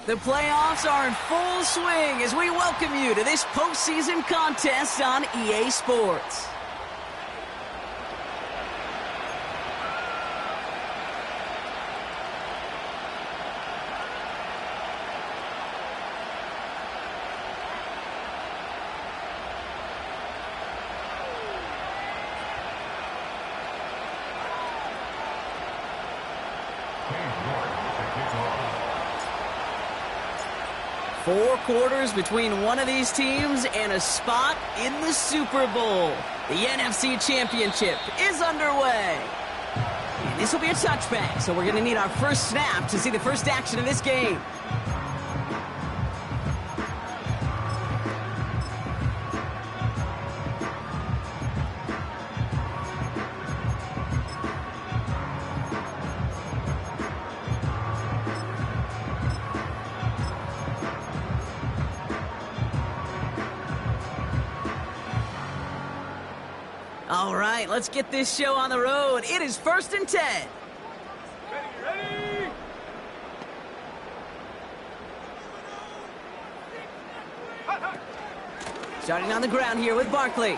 The playoffs are in full swing as we welcome you to this postseason contest on EA Sports. Four quarters between one of these teams and a spot in the Super Bowl. The NFC Championship is underway. And this will be a touchback, so we're going to need our first snap to see the first action of this game. All right, let's get this show on the road. It is 1st and 10. Ready. Starting on the ground here with Barkley.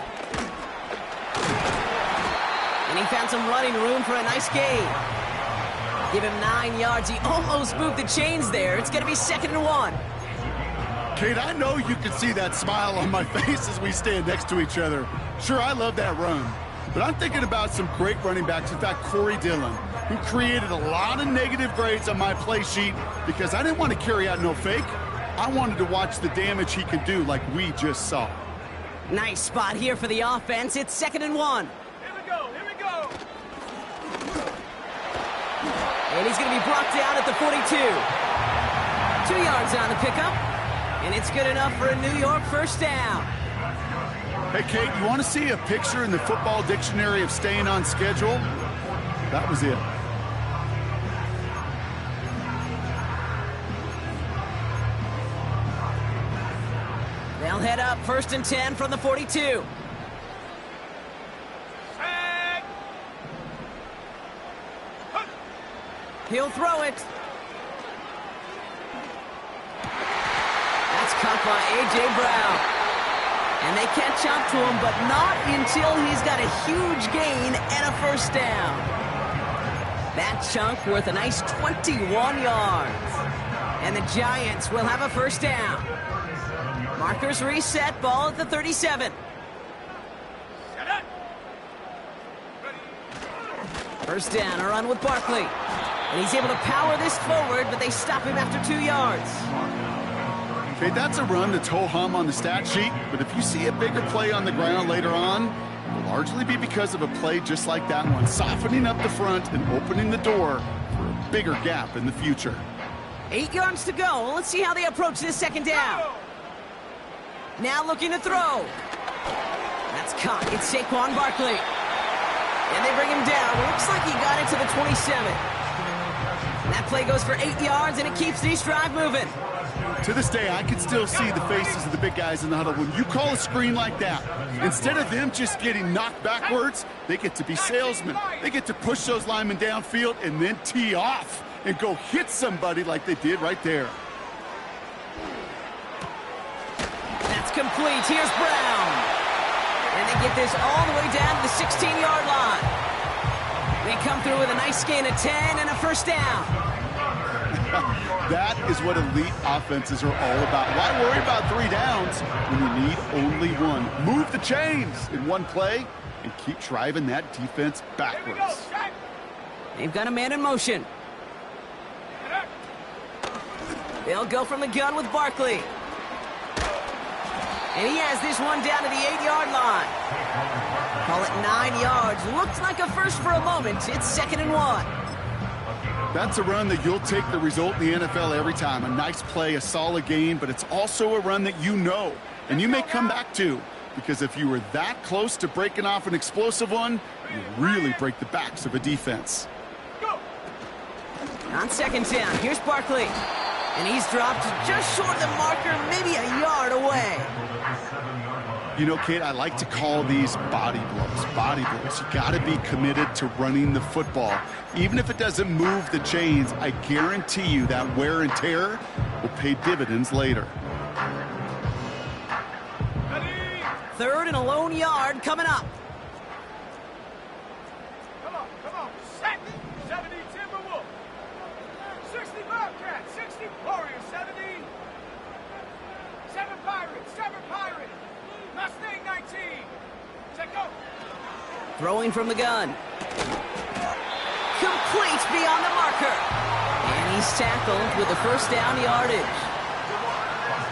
And he found some running room for a nice gain. Give him 9 yards. He almost moved the chains there. It's going to be 2nd and 1. Kate, I know you can see that smile on my face as we stand next to each other. Sure, I love that run, but I'm thinking about some great running backs. In fact, Corey Dillon, who created a lot of negative grades on my play sheet because I didn't want to carry out no fake. I wanted to watch the damage he could do like we just saw. Nice spot here for the offense. It's 2nd and 1. Here we go. And he's going to be brought down at the 42. 2 yards on the pickup. And it's good enough for a New York first down. Hey, Kate, you want to see a picture in the football dictionary of staying on schedule? That was it. They'll head up 1st and 10 from the 42. He'll throw it. That's caught by A.J. Brown. And they catch up to him, but not until he's got a huge gain and a first down. That chunk worth a nice 21 yards. And the Giants will have a first down. Markers reset, ball at the 37. First down, a run with Barkley. And he's able to power this forward, but they stop him after 2 yards. Okay, that's a run that's ho-hum on the stat sheet, but if you see a bigger play on the ground later on, it will largely be because of a play just like that one, softening up the front and opening the door for a bigger gap in the future. 8 yards to go. Let's see how they approach this 2nd down. Now looking to throw. That's caught. It's Saquon Barkley. And they bring him down. Looks like he got it to the 27. And that play goes for 8 yards, and it keeps this drive moving. To this day, I can still see the faces of the big guys in the huddle. When you call a screen like that, instead of them just getting knocked backwards, they get to be salesmen. They get to push those linemen downfield and then tee off and go hit somebody like they did right there. That's complete. Here's Brown. And they get this all the way down to the 16-yard line. They come through with a nice gain of 10 and a first down. That is what elite offenses are all about. Why worry about 3 downs when you need only one? Move the chains in one play and keep driving that defense backwards. They've got a man in motion. They'll go from the gun with Barkley. And he has this one down to the 8-yard line. Call it 9 yards. Looks like a first for a moment. It's 2nd and 1. That's a run that you'll take the result in the NFL every time. A nice play, a solid gain, but it's also a run that you know and you may come back to, because if you were that close to breaking off an explosive one, you really break the backs of a defense. On second down, here's Barkley. And he's dropped just short of the marker, maybe a yard away. You know, Kate, I like to call these body blows. Body blows. You got to be committed to running the football. Even if it doesn't move the chains, I guarantee you that wear and tear will pay dividends later. Third and a lone yard coming up. Come on. Set. 70 Timberwolf. 60 Bobcat. 60 Warriors. 70. 7 Pirates. 7 Pirates. Mustang 19. Set go. Throwing from the gun. Complete beyond the marker. And he's tackled with the first down yardage.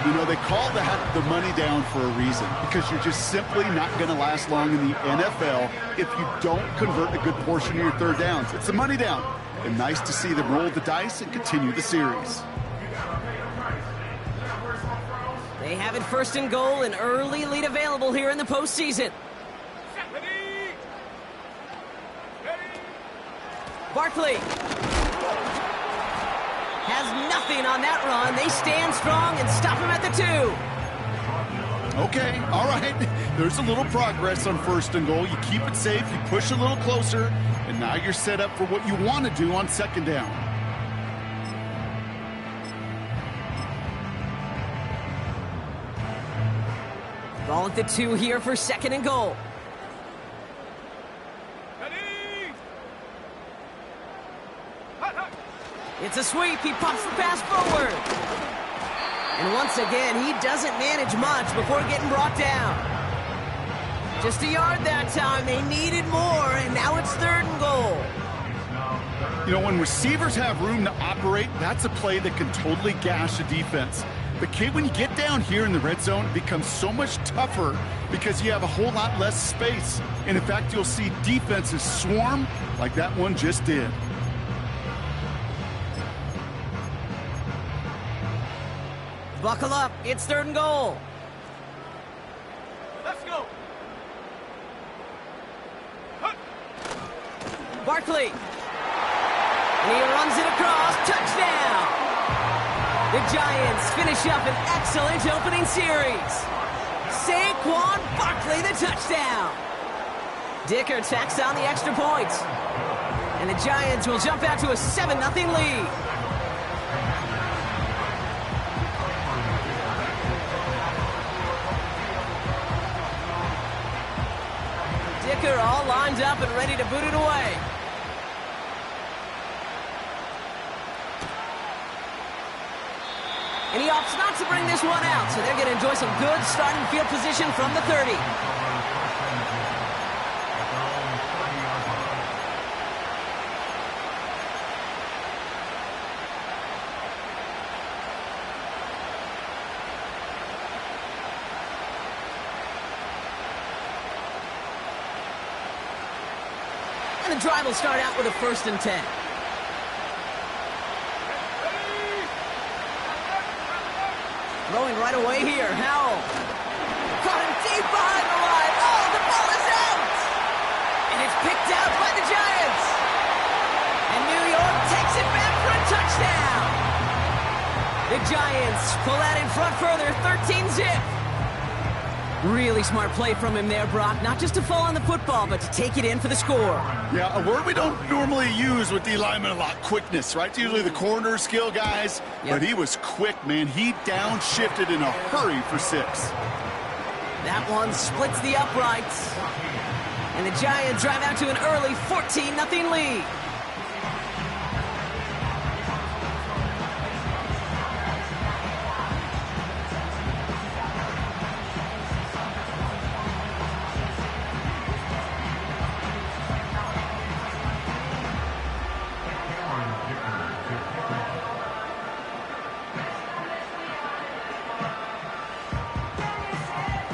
You know, they call that the money down for a reason, because you're just simply not going to last long in the NFL if you don't convert a good portion of your third downs. It's a money down. And nice to see them roll the dice and continue the series. They have it first and goal, an early lead available here in the postseason. Barkley has nothing on that run. They stand strong and stop him at the 2. Okay, all right. There's a little progress on first and goal. You keep it safe, you push a little closer, and now you're set up for what you want to do on second down. Ball at the 2 here for second and goal. It's a sweep. He pops the pass forward. And once again, he doesn't manage much before getting brought down. Just a yard that time. They needed more, and now it's third and goal. You know, when receivers have room to operate, that's a play that can totally gash a defense. But, Kate, when you get down here in the red zone, it becomes so much tougher because you have a whole lot less space. And, in fact, you'll see defenses swarm like that one just did. Buckle up. It's third and goal. Let's go. Barkley. And he runs it across. Touchdown. The Giants finish up an excellent opening series. Saquon Barkley, the touchdown. Dicker tacks on the extra point. And the Giants will jump out to a 7-0 lead. Dicker all lined up and ready to boot it away. And he opts not to bring this one out, so they're going to enjoy some good starting field position from the 30. And the drive will start out with a 1st and 10. Throwing right away here, Howell. Caught him deep behind the line. Oh, the ball is out! And it's picked out by the Giants. And New York takes it back for a touchdown. The Giants pull out in front further, 13-zip. Really smart play from him there, Brock. Not just to fall on the football, but to take it in for the score. Yeah, a word we don't normally use with the lineman a lot, quickness, right? It's usually the corner skill guys, but he was quick, man. He downshifted in a hurry for 6. That one splits the uprights. And the Giants drive out to an early 14-0 lead.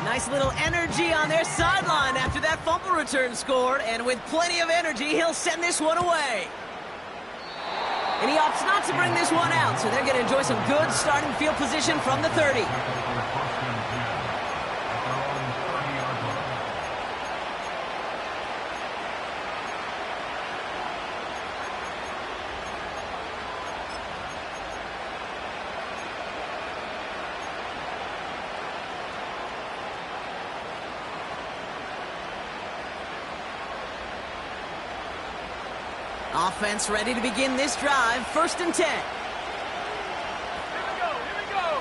Nice little energy on their sideline after that fumble return scored, and with plenty of energy, he'll send this one away. And he opts not to bring this one out, so they're going to enjoy some good starting field position from the 30. Offense ready to begin this drive. 1st and 10. Here we go.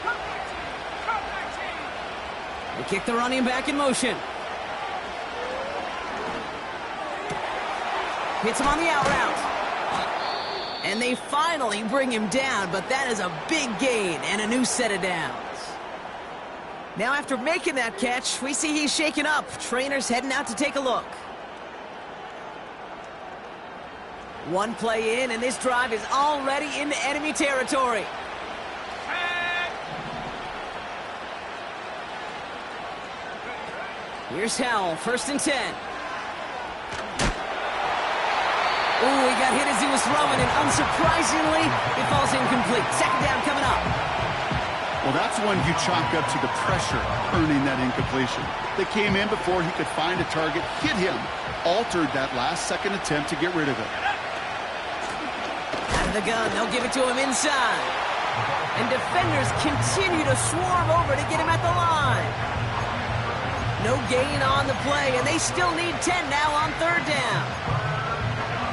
Come 19. They kick the running back in motion. Hits him on the out route. And they finally bring him down, but that is a big gain and a new set of downs. Now after making that catch, we see he's shaken up. Trainer's heading out to take a look. One play in, and this drive is already into enemy territory. Here's Howell, 1st and 10. Ooh, he got hit as he was throwing, and unsurprisingly, it falls incomplete. 2nd down coming up. Well, that's one you chalk up to the pressure earning that incompletion. They came in before he could find a target, hit him, altered that last-second attempt to get rid of it. Out of the gun, they'll give it to him inside. And defenders continue to swarm over to get him at the line. No gain on the play, and they still need 10 now on 3rd down.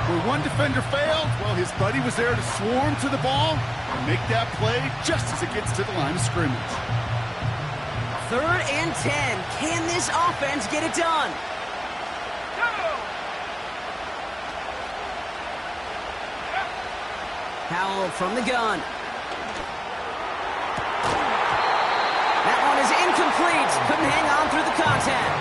Where one defender failed, well, his buddy was there to swarm to the ball and make that play just as it gets to the line of scrimmage. 3rd and 10. Can this offense get it done? Howell from the gun. That one is incomplete. Couldn't hang on through the contact.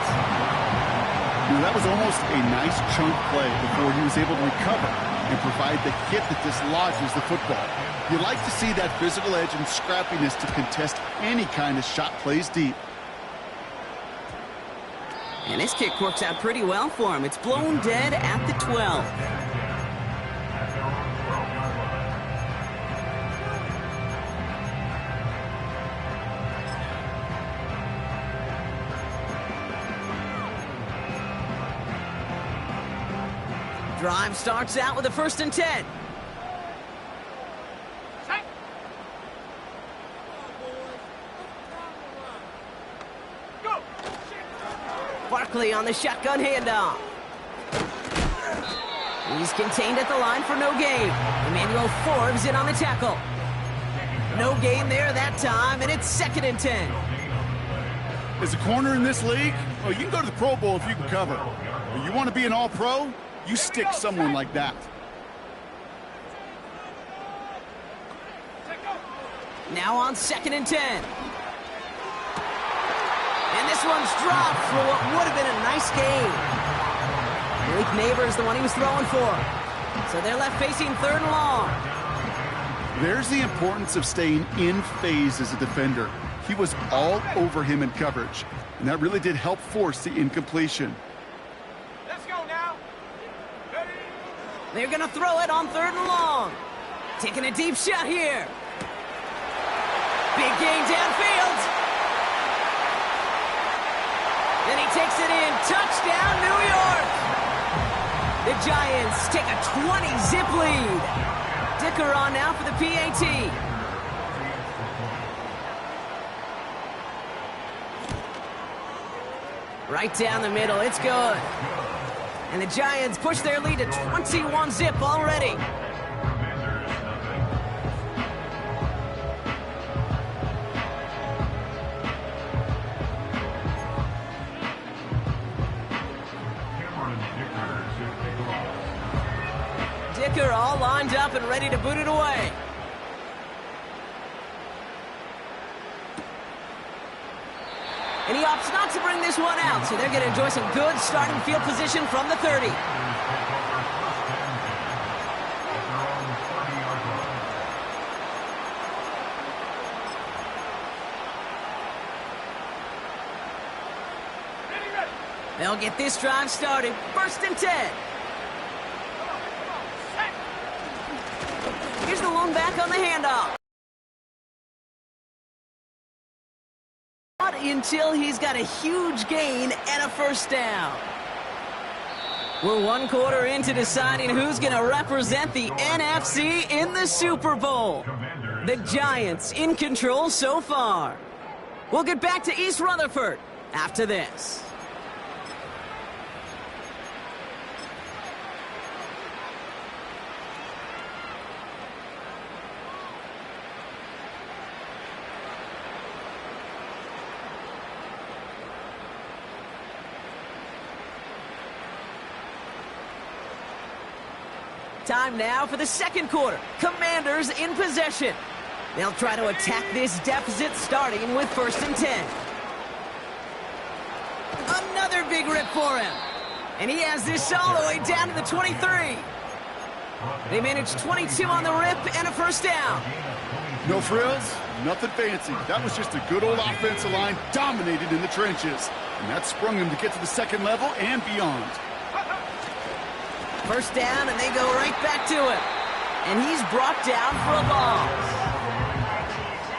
That was almost a nice chunk play before he was able to recover and provide the hit that dislodges the football. You like to see that physical edge and scrappiness to contest any kind of shot plays deep. And this kick works out pretty well for him. It's blown dead at the 12. Drive starts out with a 1st and 10. Go. Barkley on the shotgun handoff. He's contained at the line for no gain. Emmanuel Forbes in on the tackle. No gain there that time, and it's 2nd and 10. As a corner in this league, oh, you can go to the Pro Bowl if you can cover. But you want to be an all-pro? You stick someone like that. Now on 2nd and 10. And this one's dropped for what would have been a nice gain. Malik Neighbors the one he was throwing for. So they're left facing 3rd and long. There's the importance of staying in phase as a defender. He was all over him in coverage, and that really did help force the incompletion. They're going to throw it on 3rd and long. Taking a deep shot here. Big gain downfield. Then he takes it in. Touchdown, New York. The Giants take a 20-zip lead. Dicker on now for the PAT. Right down the middle. It's good. And the Giants push their lead to 21-zip already. Dicker all lined up and ready to boot it away. And he opts not to bring this one out, so they're going to enjoy some good starting field position from the 30. They'll get this drive started. 1st and 10. Here's the lone back on the handoff. Until he's got a huge gain and a 1st down. We're 1 quarter into deciding who's going to represent the NFC in the Super Bowl. The Giants in control so far. We'll get back to East Rutherford after this. Time now for the second quarter. Commanders in possession. They'll try to attack this deficit starting with 1st and 10. Another big rip for him. And he has this all the way down to the 23. They managed 22 on the rip and a 1st down. No frills, nothing fancy. That was just a good old offensive line dominated in the trenches. And that sprung him to get to the second level and beyond. 1st down, and they go right back to him. And he's brought down for a loss.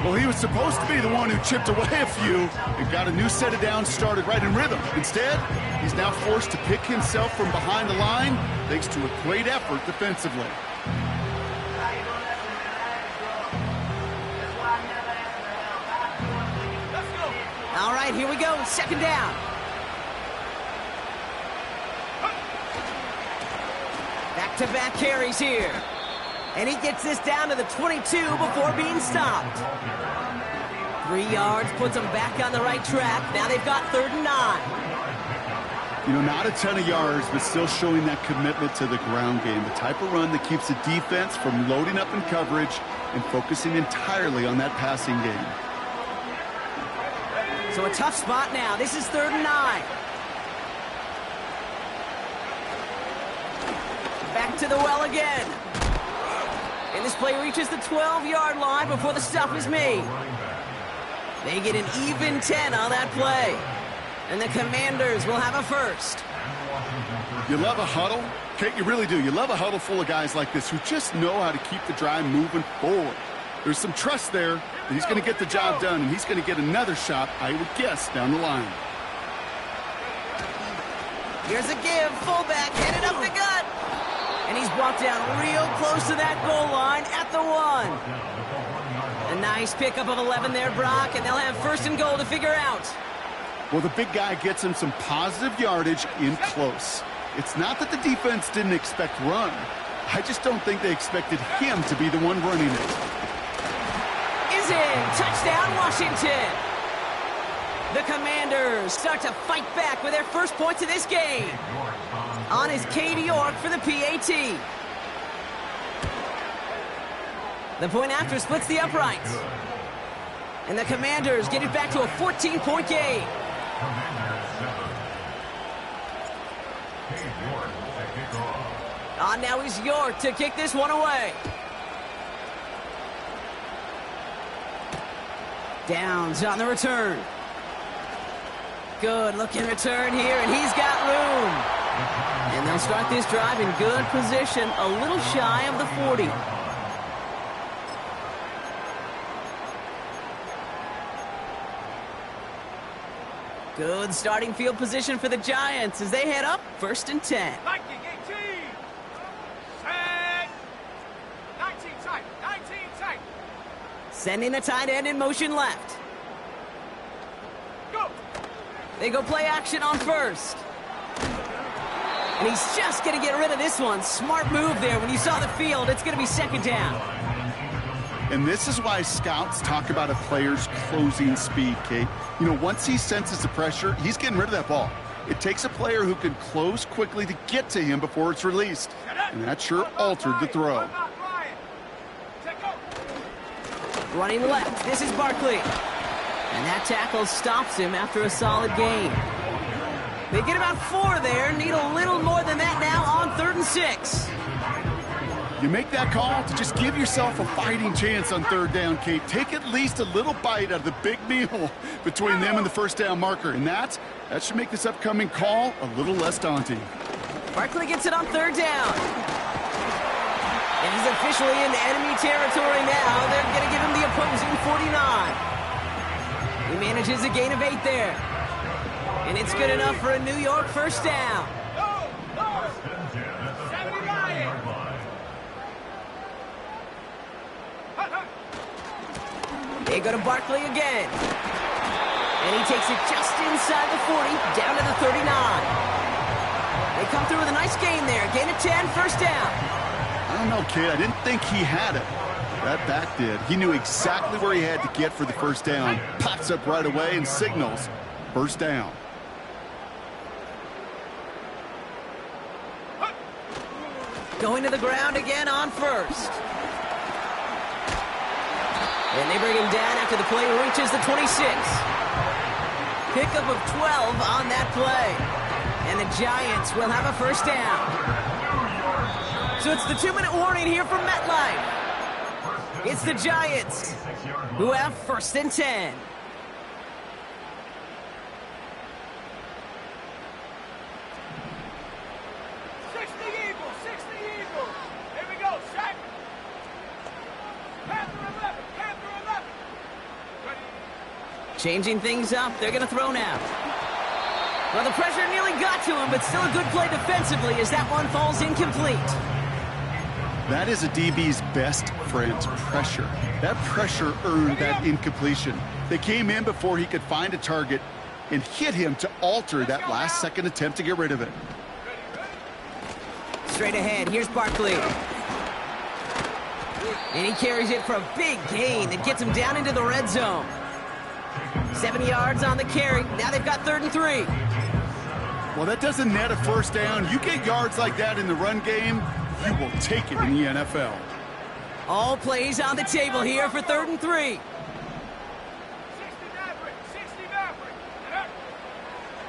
Well, he was supposed to be the one who chipped away a few and got a new set of downs started right in rhythm. Instead, he's now forced to pick himself from behind the line thanks to a great effort defensively. All right, here we go. 2nd down. Back-to-back carries here. And he gets this down to the 22 before being stopped. 3 yards puts them back on the right track. Now they've got 3rd and 9. You know, not a ton of yards, but still showing that commitment to the ground game. The type of run that keeps the defense from loading up in coverage and focusing entirely on that passing game. So a tough spot now. This is 3rd and 9. Back to the well again. And this play reaches the 12-yard line before the stop is made. They get an even 10 on that play. And the Commanders will have a 1st. You love a huddle? Kate, you really do. You love a huddle full of guys like this who just know how to keep the drive moving forward. There's some trust there that he's going to get the job done, and he's going to get another shot, I would guess, down the line. Here's a give. Fullback headed up the gut. And he's brought down real close to that goal line at the 1. A nice pickup of 11 there, Brock, and they'll have 1st and goal to figure out. Well, the big guy gets him some positive yardage in close. It's not that the defense didn't expect run. I just don't think they expected him to be the one running it. Is in. Touchdown, Washington. The Commanders start to fight back with their 1st points of this game. On is Katie York for the PAT. The point after splits the uprights. And the Commanders get it back to a 14-point game. On now is York to kick this one away. Downs on the return. Good looking return here, and he's got room. And they'll start this drive in good position, a little shy of the 40. Good starting field position for the Giants as they head up 1st and 10. Viking 18. Set. 19 tight. 19 tight. Sending a tight end in motion left. Go. They go play action on 1st. And he's just going to get rid of this one. Smart move there. When you saw the field, it's going to be 2nd down. And this is why scouts talk about a player's closing speed, Kate. You know, once he senses the pressure, he's getting rid of that ball. It takes a player who can close quickly to get to him before it's released. And that sure altered the throw. Running left. This is Barkley. And that tackle stops him after a solid gain. They get about 4 there. Need a little more than that now on 3rd and 6. You make that call to just give yourself a fighting chance on 3rd down, Kate. Take at least a little bite out of the big meal between them and the 1st down marker. And that should make this upcoming call a little less daunting. Barkley gets it on 3rd down. And he's officially into enemy territory now. They're going to give him the opposing 49. He manages a gain of 8 there. And it's good enough for a New York 1st down. They go to Barkley again. And he takes it just inside the 40, down to the 39. They come through with a nice gain there. Gain of 10, 1st down. I don't know, kid. I didn't think he had it. That back did. He knew exactly where he had to get for the 1st down. Pops up right away and signals 1st down. Going to the ground again on first. And they bring him down after the play reaches the 26. Pickup of 12 on that play. And the Giants will have a first down. So it's the 2-minute warning here from MetLife. It's the Giants who have first and 10. Changing things up, they're going to throw now. Well, the pressure nearly got to him, but still a good play defensively as that one falls incomplete. That is a DB's best friend, pressure. That pressure earned that incompletion. They came in before he could find a target and hit him to alter that last-second attempt to get rid of it. Straight ahead, here's Barkley. And he carries it for a big gain that gets him down into the red zone. 7 yards on the carry. Now they've got 3rd and 3. Well, that doesn't net a first down. You get yards like that in the run game, you will take it in the NFL. All plays on the table here for 3rd and 3.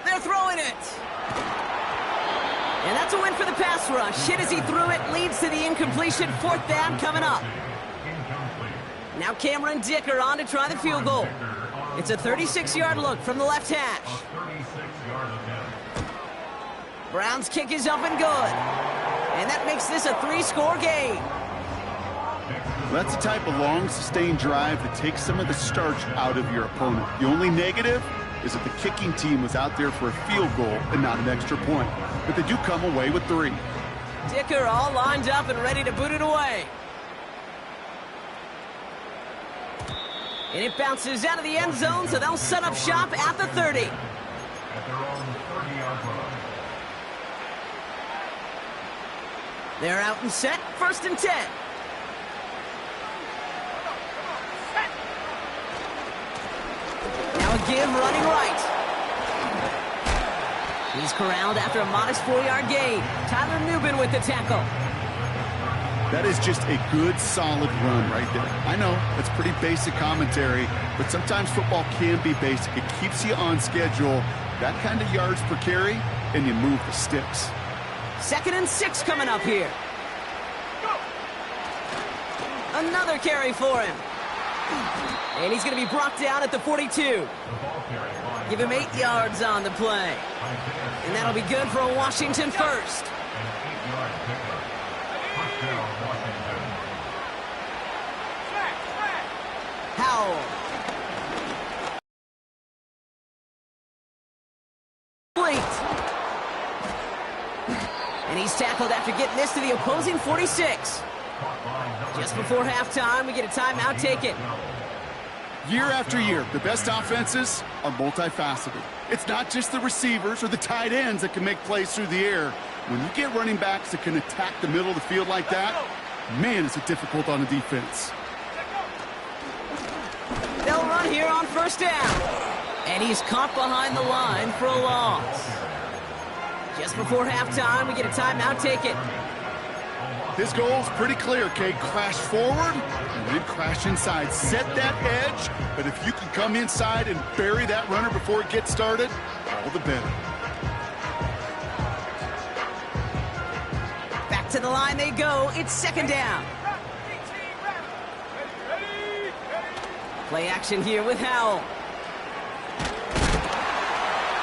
They're throwing it. And that's a win for the pass rush. Hit as he threw it, leads to the incompletion. 4th down coming up. Now Cameron Dicker on to try the field goal. It's a 36-yard look from the left hash. Brown's kick is up and good. And that makes this a 3-score game. Well, that's the type of long, sustained drive that takes some of the starch out of your opponent. The only negative is that the kicking team was out there for a field goal and not an extra point. But they do come away with 3. Dicker all lined up and ready to boot it away. And it bounces out of the end zone, so they'll set up shop at the 30. They're out and set, 1st and 10. Now a give running right. He's corralled after a modest 4-yard gain. Tyler Nubin with the tackle. That is just a good, solid run right there. I know, that's pretty basic commentary, but sometimes football can be basic. It keeps you on schedule, that kind of yards per carry, and you move the sticks. 2nd and 6 coming up here. Another carry for him. And he's going to be brought down at the 42. Give him 8 yards on the play. And that'll be good for a Washington first. Howell. And he's tackled after getting this to the opposing 46. Just before halftime, we get a timeout taken. Year after year, the best offenses are multifaceted. It's not just the receivers or the tight ends that can make plays through the air. When you get running backs that can attack the middle of the field like that, man, is it difficult on the defense. They'll run here on 1st down. And he's caught behind the line for a loss. Just before halftime, we get a timeout taken. His goal is pretty clear, Kate. Crash forward and then crash inside. Set that edge, but if you can come inside and bury that runner before it gets started, all the better. Back to the line they go. It's 2nd down. Play action here with Howell.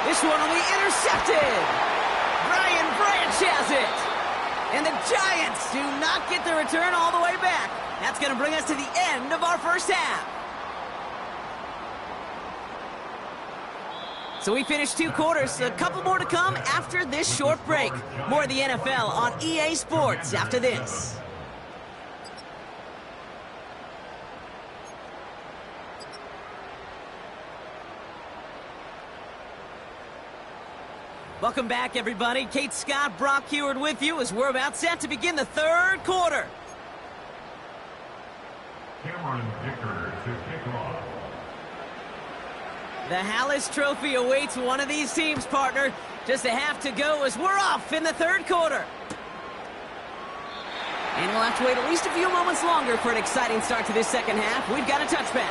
This one will be intercepted. Brian Branch has it. And the Giants do not get the return all the way back. That's going to bring us to the end of our first half. So we finished 2 quarters. A couple more to come after this short break. More of the NFL on EA Sports after this. Welcome back, everybody. Kate Scott, Brock Heward with you as we're about set to begin the 3rd quarter. Cameron Dicker to kick off. The Hallis Trophy awaits one of these teams, partner. Just a half to go as we're off in the 3rd quarter. And we'll have to wait at least a few moments longer for an exciting start to this second half. We've got a touchback.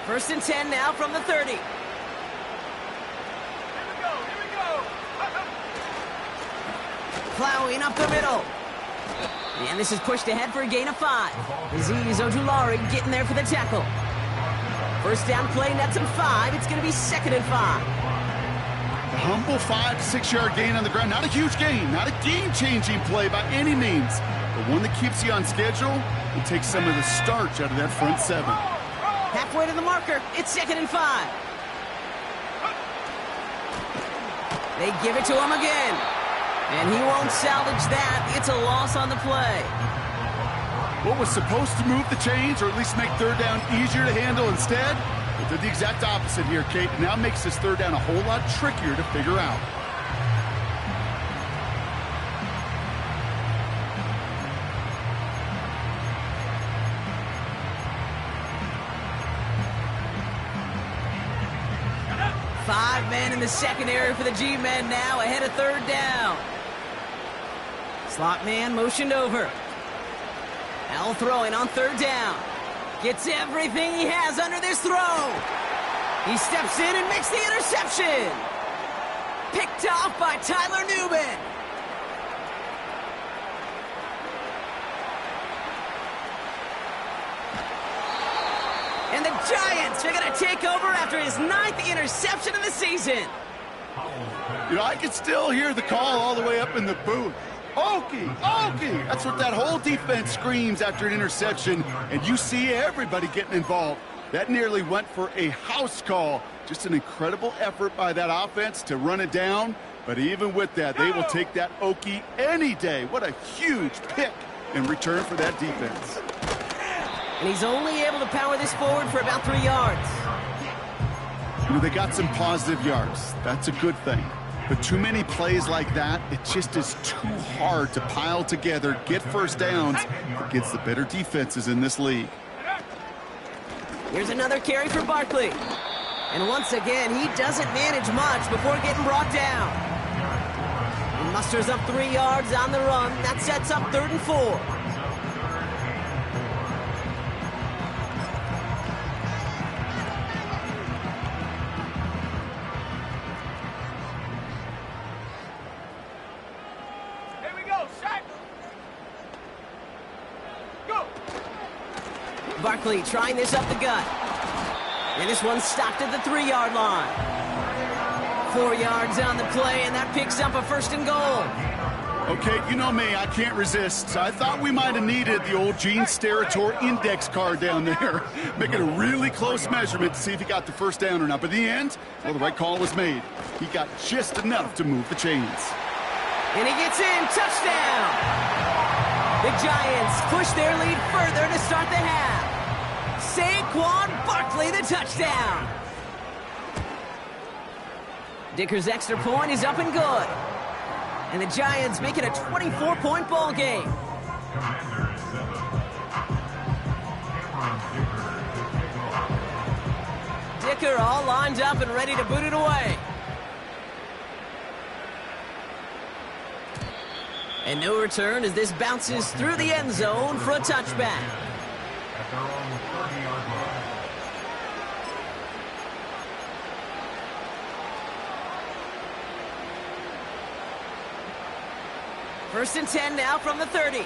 First and 10 now from the 30. Here we go. Plowing up the middle. And this is pushed ahead for a gain of 5. Azeez Ojulari getting there for the tackle. First down play, nets him 5. It's going to be 2nd and 5. A humble 5 to 6 yard gain on the ground. Not a huge gain, not a game-changing play by any means, but one that keeps you on schedule and takes some of the starch out of that front 7. Halfway to the marker, it's 2nd and 5. They give it to him again. And he won't salvage that. It's a loss on the play. What was supposed to move the chains, or at least make 3rd down easier to handle instead, it did the exact opposite here, Kate. It now makes this 3rd down a whole lot trickier to figure out. Five men in the secondary for the G-men now, ahead of 3rd down. Slot man motioned over. Al throwing on 3rd down. Gets everything he has under this throw. He steps in and makes the interception. Picked off by Tyler Newman. And the Giants are going to take over after his 9th interception of the season. You know, I can still hear the call all the way up in the booth. Okie, Okie! That's what that whole defense screams after an interception, and you see everybody getting involved. That nearly went for a house call. Just an incredible effort by that offense to run it down, but even with that, they will take that Okie any day. What a huge pick in return for that defense. And he's only able to power this forward for about 3 yards. You know, they got some positive yards. That's a good thing. But too many plays like that, it just is too hard to pile together, get first downs against the better defenses in this league. Here's another carry for Barkley. And once again, he doesn't manage much before getting brought down. He musters up 3 yards on the run. That sets up 3rd and 4. Barkley trying this up the gut. And this one stopped at the 3 yard line. 4 yards on the play, and that picks up a 1st and goal. Okay, you know me, I can't resist. I thought we might have needed the old Gene Steratore index card down there. Making a really close measurement to see if he got the 1st down or not. But in the end, well, the right call was made. He got just enough to move the chains. And he gets in, touchdown! The Giants push their lead further to start the half. Saquon Barkley, the touchdown. Dicker's extra point is up and good. And the Giants make it a 24-point ball game. Dicker all lined up and ready to boot it away. And no return as this bounces through the end zone for a touchback. At their own 30-yard line. First and 10 now from the 30.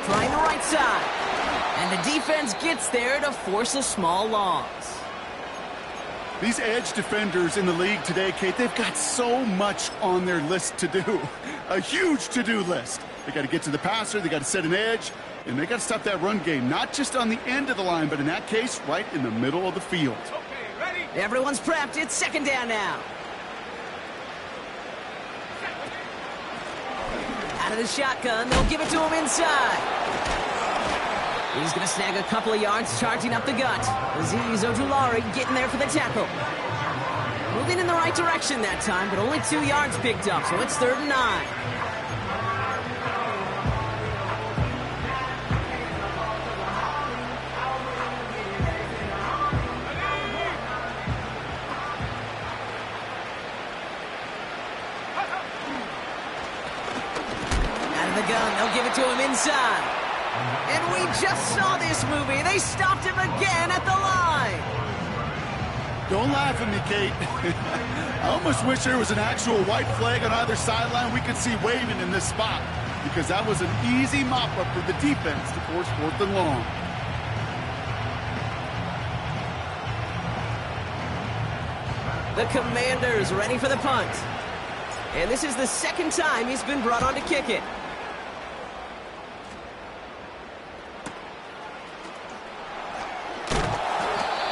Trying the right side. And the defense gets there to force a small loss. These edge defenders in the league today, Kate, they've got so much on their list to do. A huge to-do list. They got to get to the passer, they got to set an edge, and they got to stop that run game. Not just on the end of the line, but in that case, right in the middle of the field. Okay, ready? Everyone's prepped. It's 2nd down now. Out of the shotgun, they'll give it to him inside. He's going to snag a couple of yards, charging up the gut. Azeez Ojulari getting there for the tackle. Moving in the right direction that time, but only 2 yards picked up, so it's 3rd and 9. to him inside. And we just saw this movie. They stopped him again at the line. Don't laugh at me, Kate. I almost wish there was an actual white flag on either sideline we could see waving in this spot, because that was an easy mop-up for the defense to force 4th and long. The Commanders ready for the punt. And this is the second time he's been brought on to kick it.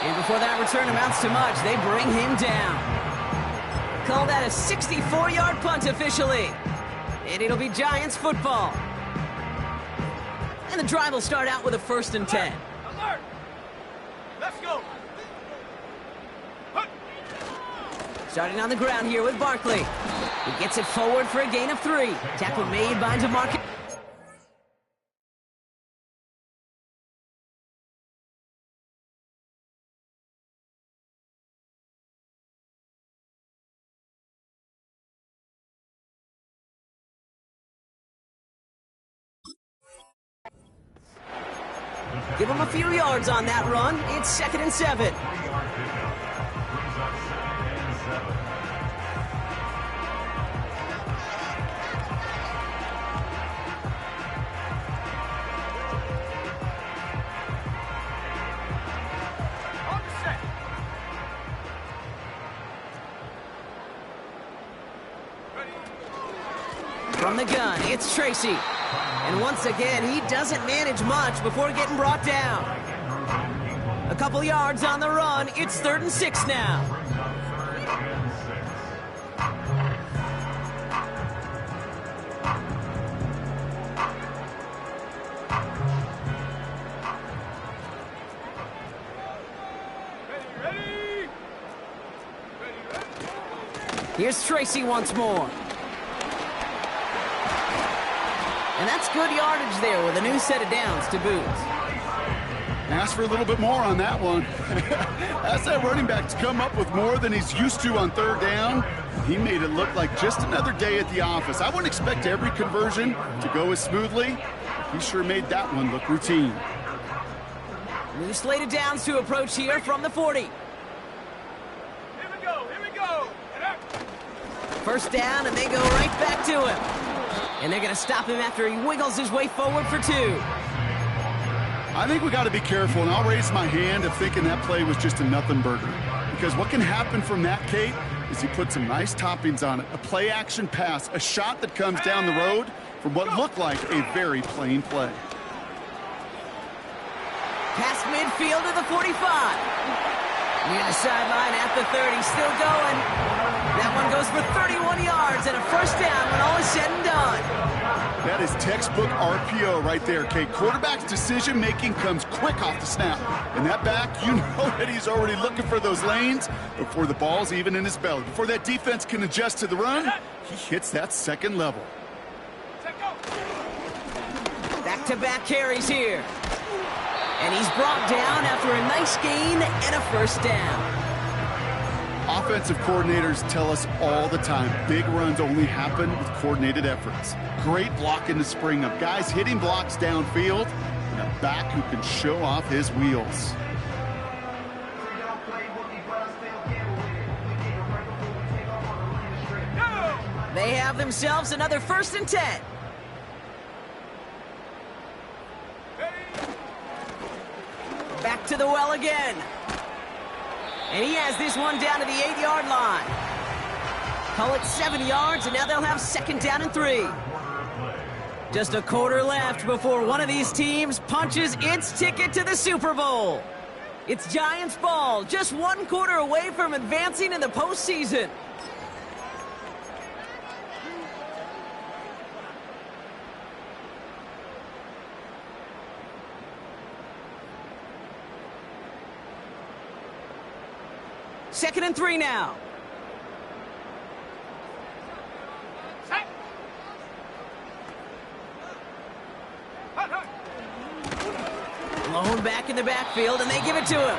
And before that return amounts to much, they bring him down. Call that a 64-yard punt officially. And it'll be Giants football. And the drive will start out with a 1st and 10. Alert! Let's go! Starting on the ground here with Barkley. He gets it forward for a gain of 3. Tackle made by DeMarcus. Give him a few yards on that run. It's 2nd and 7. From the gun, it's Tracy. And once again, he doesn't manage much before getting brought down. A couple yards on the run. It's 3rd and 6 now. Ready? Here's Tracy once more. And that's good yardage there with a new set of downs to boot. Ask for a little bit more on that one. Ask that running back to come up with more than he's used to on 3rd down. He made it look like just another day at the office. I wouldn't expect every conversion to go as smoothly. He sure made that one look routine. New slate of downs to approach here from the 40. Here we go, here we go! 1st down, and they go right back to him. And they're going to stop him after he wiggles his way forward for 2. I think we got to be careful, and I'll raise my hand if thinking that play was just a nothing burger. Because what can happen from that, Kate, is he put some nice toppings on it. A play-action pass, a shot that comes down the road from what looked like a very plain play. Past midfield to the 45. Near the sideline at the 30, still going. That one goes for 31 yards and a 1st down when all is said and done. That is textbook RPO right there, Kate. Quarterback's decision-making comes quick off the snap. And that back, you know that he's already looking for those lanes before the ball's even in his belly. Before that defense can adjust to the run, he hits that 2nd level. Back-to-back carries here. And he's brought down after a nice gain and a 1st down. Offensive coordinators tell us all the time, big runs only happen with coordinated efforts. Great block in the spring of guys hitting blocks downfield, and a back who can show off his wheels. They have themselves another 1st and 10. Back to the well again. And he has this one down to the 8-yard line. Call it 7 yards, and now they'll have 2nd down and 3. Just a quarter left before one of these teams punches its ticket to the Super Bowl. It's Giants ball, just 1 quarter away from advancing in the postseason. Second and 3 now. Blown back in the backfield, and they give it to him.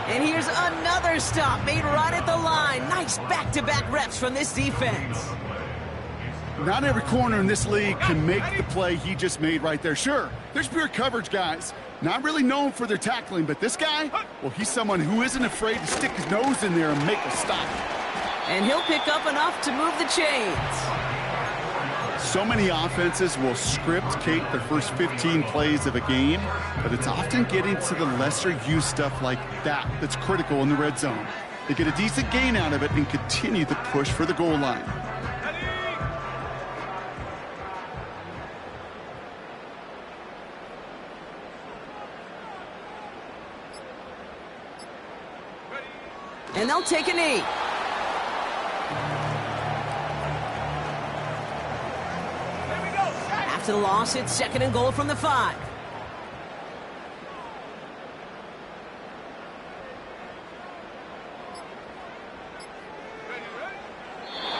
And here's another stop made right at the line. Nice back-to-back reps from this defense. Not every corner in this league can make the play he just made right there. Sure, there's pure coverage guys, not really known for their tackling, but this guy, well, he's someone who isn't afraid to stick his nose in there and make a stop. And he'll pick up enough to move the chains. So many offenses will script, Kate, their first 15 plays of a game, but it's often getting to the lesser-used stuff like that that's critical in the red zone. They get a decent gain out of it and continue the push for the goal line. And they'll take a knee. After the loss, it's 2nd and goal from the 5.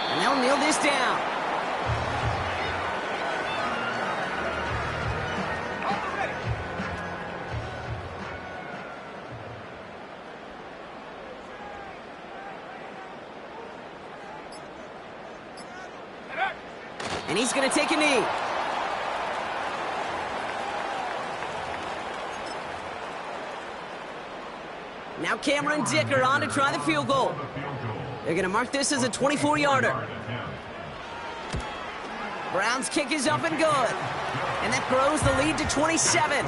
And they'll kneel this down. And he's going to take a knee. Now Cameron Dicker on to try the field goal. They're going to mark this as a 24-yarder. Brown's kick is up and good. And that grows the lead to 27.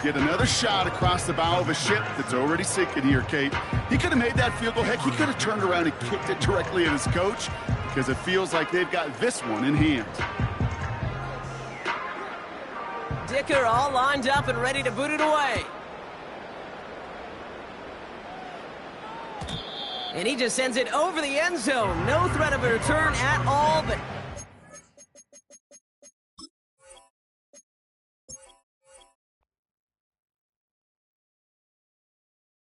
Get another shot across the bow of a ship that's already sinking here, Kate. He could have made that field goal. Heck, he could have turned around and kicked it directly at his coach because it feels like they've got this one in hand. Dicker all lined up and ready to boot it away. And he just sends it over the end zone. No threat of a return at all, but